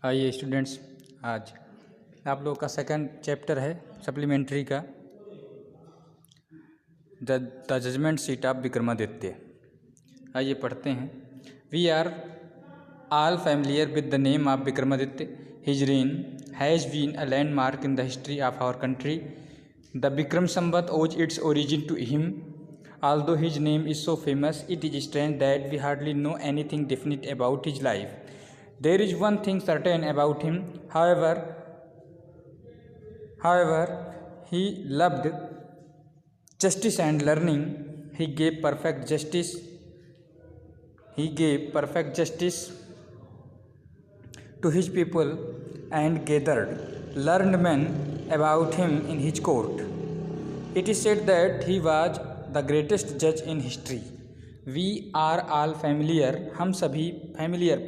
आइए स्टूडेंट्स, आज आप लोगों का सेकंड चैप्टर है सप्लीमेंट्री का the judgement seat of Vikramaditya. आइए पढ़ते हैं। We are all familiar with the name of Vikramaditya. His reign has been a landmark in the history of our country. The Vikram Samvat owes its origin to him. Although his name is so famous, it is strange that we hardly know anything definite about his life. There is one thing certain about him, however, he loved justice and learning. He gave perfect justice to his people and gathered learned men about him in his court. It is said that he was the greatest judge in history. We are all familiar, हम सभी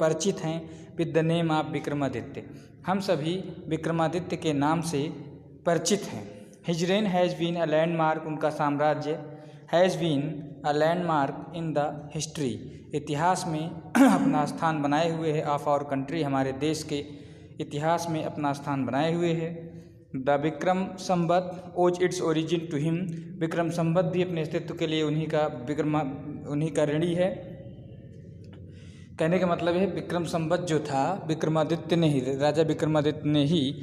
परिचित हैं with the name of Vikramaditya, हम सभी विक्रमादित्य के नाम से परिचित हैं। His reign has been a landmark, उनका साम्राज्य has been a landmark in the history, इतिहास में अपना स्थान बनाए हुए है। ऑफ आवर कंट्री, हमारे देश के इतिहास में अपना स्थान बनाए हुए है। The Vikram Samvat owes its origin to him, Vikram Samvat भी अपने अस्तित्व के लिए उन्हीं का ऋणी है। कहने का मतलब है विक्रम संवत जो था विक्रमादित्य ने ही, राजा विक्रमादित्य ने ही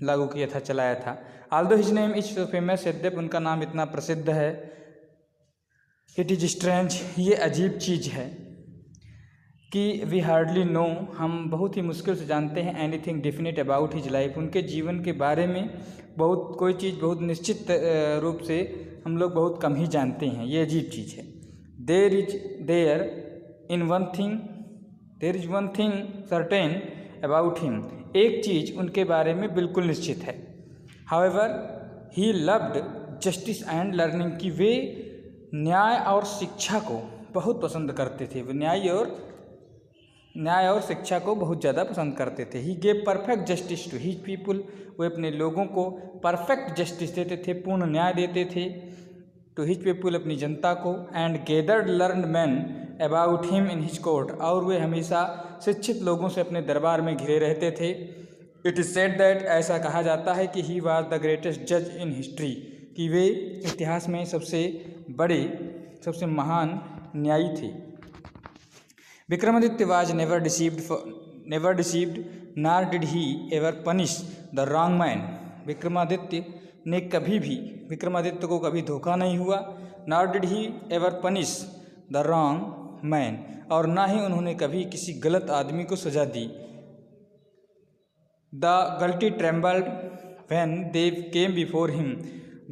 लागू किया था, चलाया था। Although his name is so famous, यद्यप उनका नाम इतना प्रसिद्ध है। इट इज स्ट्रेंज, ये अजीब चीज़ है कि वी हार्डली नो, हम बहुत ही मुश्किल से जानते हैं anything definite about his life, उनके जीवन के बारे में कोई चीज़ बहुत निश्चित रूप से हम लोग बहुत कम ही जानते हैं। ये अजीब चीज़ है। There is one thing certain about him, एक चीज़ उनके बारे में बिल्कुल निश्चित है। However he loved justice and learning, की वे न्याय और शिक्षा को बहुत पसंद करते थे। वे न्याय और शिक्षा को बहुत ज़्यादा पसंद करते थे। He gave perfect justice to his people, वे अपने लोगों को परफेक्ट जस्टिस देते थे, पूर्ण न्याय देते थे। टू हिज पीपुल, अपनी जनता को। And gathered learned man about him in his court, और वे हमेशा शिक्षित लोगों से अपने दरबार में घिरे रहते थे। इट इज़ सेड दैट, ऐसा कहा जाता है कि ही वॉज द ग्रेटेस्ट जज इन हिस्ट्री, कि वे इतिहास में सबसे महान न्यायी थे। Vikramaditya was never deceived nor did he ever punish the wrong man, Vikramaditya को कभी धोखा नहीं हुआ। Nor did he ever punish the wrong man, और ना ही उन्होंने कभी किसी गलत आदमी को सजा दी। The guilty trembled when they came before him,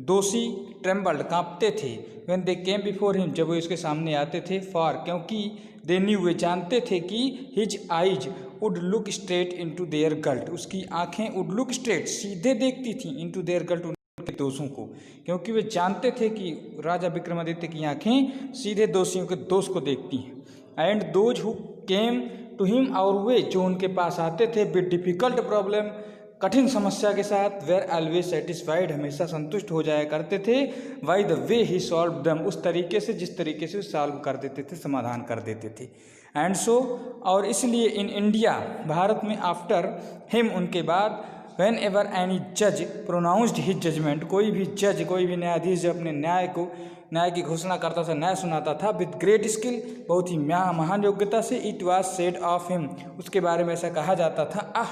दोषी ट्रेम्बल्ड, कांपते थे। When they came before him, जब वो इसके सामने आते थे। फॉर, क्योंकि दे न्यू, वे जानते थे कि his eyes would look straight into their guilt, उसकी आंखें वुड लुक स्ट्रेट, सीधे देखती थी, इनटू देयर गल्ट, उनके दोषों को, क्योंकि वे जानते थे कि राजा विक्रमादित्य की आंखें सीधे दोषियों के दोष को देखती हैं। And those who came to him, और वे जो उनके पास आते थे विद डिफिकल्ट प्रॉब्लम, कठिन समस्या के साथ, वेर ऑलवेज सेटिस्फाइड, हमेशा संतुष्ट हो जाया करते थे। By the way he solve दम, उस तरीके से जिस तरीके से सॉल्व कर देते थे, समाधान कर देते थे। एंड सो, और इसलिए इन इंडिया, भारत में, आफ्टर हिम, उनके बाद, व्हेन एवर एनी जज प्रोनाउंस्ड हिज जजमेंट, कोई भी न्यायाधीश जब अपने न्याय की घोषणा करता था, न्याय सुनाता था, विद ग्रेट स्किल, बहुत ही महान योग्यता से, it was said of him, उसके बारे में ऐसा कहा जाता था,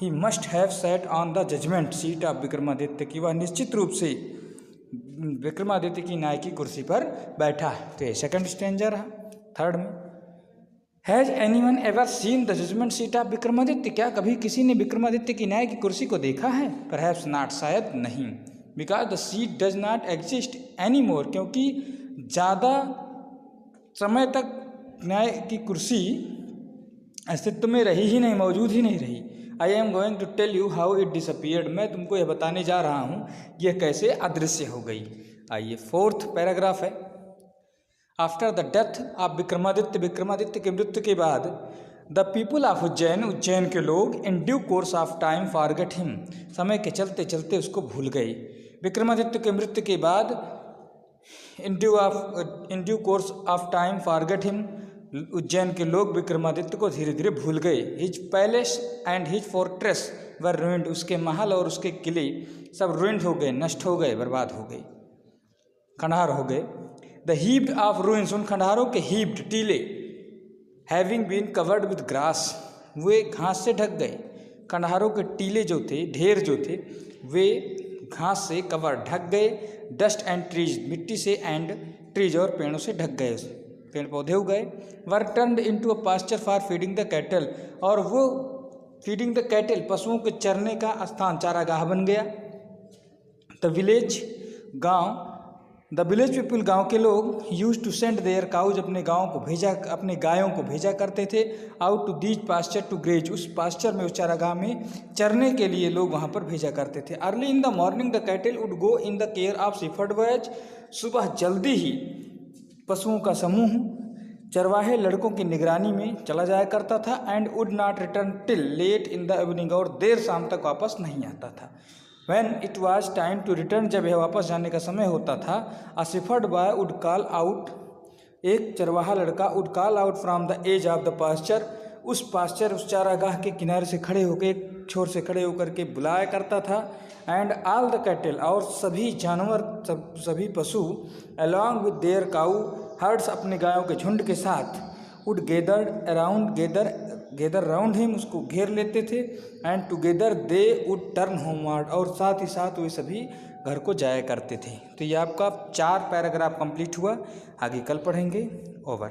he must have sat on the judgement seat of Vikramaditya, की वह निश्चित रूप से विक्रमादित्य की न्याय की कुर्सी पर बैठा है। तो ये सेकंड स्टैंजा रहा। थर्ड में, has anyone ever seen the judgement seat of Vikramaditya, क्या कभी किसी ने विक्रमादित्य की न्याय की कुर्सी को देखा है? परहैप्स नॉट, शायद नहीं। Because the seat does not exist any more, क्योंकि ज़्यादा समय तक न्याय की कुर्सी अस्तित्व में रही ही नहीं, मौजूद ही नहीं रही। I am going to tell you how it disappeared, मैं तुमको यह बताने जा रहा हूँ यह कैसे अदृश्य हो गई। आइए, फोर्थ पैराग्राफ है। After the death of Vikramaditya के मृत्यु के बाद, द पीपुल ऑफ उज्जैन के लोग, in due course of time forget him, समय के चलते चलते उसको भूल गए। विक्रमादित्य के मृत्यु के बाद, in due course of time forget him, Ujjain के लोग विक्रमादित्य को धीरे धीरे भूल गए। His palace and his fortress were ruined, उसके महल और उसके किले सब रुइंड हो गए, नष्ट हो गए, बर्बाद हो गए, खंडहर हो गए। द हीप्ड ऑफ रुइंस, उन खंडहरों के हीप्ड टीले, having been covered with grass, वे घास से ढक गए। खंडहरों के टीले जो थे, ढेर जो थे, वे घास से कवर ढक गए। डस्ट एंड ट्रीज, मिट्टी से, एंड ट्रीज और पेड़ों से ढक गए, पेड़ पौधे उगाए। Were turned into a pasture for feeding the cattle, और वो फीडिंग द कैटल, पशुओं के चरने का स्थान, चारागाह बन गया। द विलेज, गांव, द विलेज पीपल, गांव के लोग, used to send their cows, अपने अपने गायों को भेजा करते थे। Out to these pasture to graze, उस पास्चर में, उस चारागाह में चरने के लिए लोग वहाँ पर भेजा करते थे। Early in the morning the cattle would go in the care of shepherd boys, सुबह जल्दी ही पशुओं का समूह चरवाहे लड़कों की निगरानी में चला जाया करता था। And would not return till late in the evening, और देर शाम तक वापस नहीं आता था। When it was time to return, जब यह वापस जाने का समय होता था, a shepherd boy would call out, एक चरवाहा लड़का, would call out from the edge of the pasture, उस पास्चर, उस चारागाह के किनारे से खड़े होकर, एक छोर से खड़े होकर के बुलाया करता था। एंड ऑल द कैटल, और सभी जानवर, सभी पशु, along with their cow herds, अपने गायों के झुंड के साथ, would gather राउंड हिम, उसको घेर लेते थे। And together they would turn homeward, और साथ ही साथ वे सभी घर को जाया करते थे। तो ये आपका 4 पैराग्राफ कंप्लीट हुआ, आगे कल पढ़ेंगे। ओवर।